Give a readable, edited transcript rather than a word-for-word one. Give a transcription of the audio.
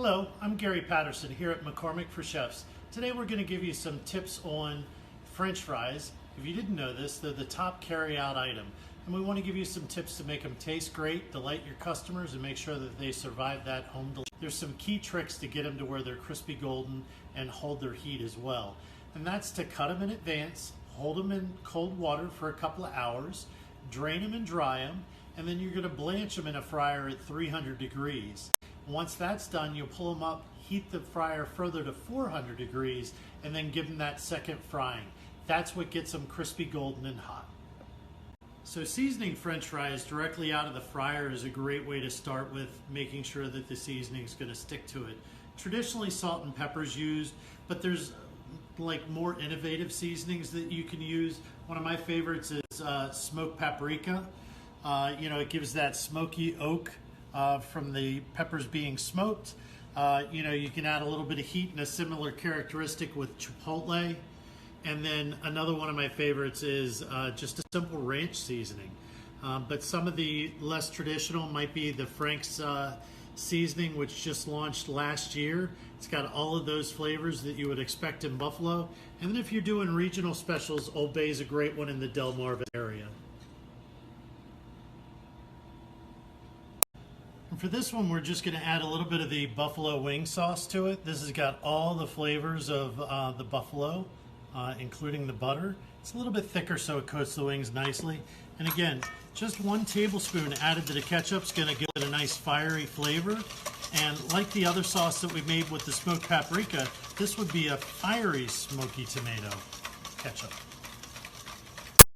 Hello, I'm Gary Patterson here at McCormick for Chefs. Today we're going to give you some tips on French fries. If you didn't know this, they're the top carry-out item. And we want to give you some tips to make them taste great, delight your customers, and make sure that they survive that home delivery. There's some key tricks to get them to where they're crispy golden and hold their heat as well. And that's to cut them in advance, hold them in cold water for a couple of hours, drain them and dry them, and then you're going to blanch them in a fryer at 300 degrees. Once that's done, you'll pull them up, heat the fryer further to 400 degrees, and then give them that second frying. That's what gets them crispy golden and hot. So seasoning French fries directly out of the fryer is a great way to start with making sure that the seasoning is going to stick to it. Traditionally, salt and pepper is used, but there's like more innovative seasonings that you can use. One of my favorites is smoked paprika. It gives that smoky oak from the peppers being smoked. You can add a little bit of heat and a similar characteristic with Chipotle. And then another one of my favorites is just a simple ranch seasoning. But some of the less traditional might be the Frank's seasoning, which just launched last year. It's got all of those flavors that you would expect in Buffalo. And then if you're doing regional specials, Old Bay is a great one in the Delmarva area. And for this one, we're just going to add a little bit of the buffalo wing sauce to it. This has got all the flavors of the buffalo, including the butter. It's a little bit thicker so it coats the wings nicely. And again, just 1 tablespoon added to the ketchup is going to give it a nice fiery flavor. And like the other sauce that we made with the smoked paprika, this would be a fiery smoky tomato ketchup.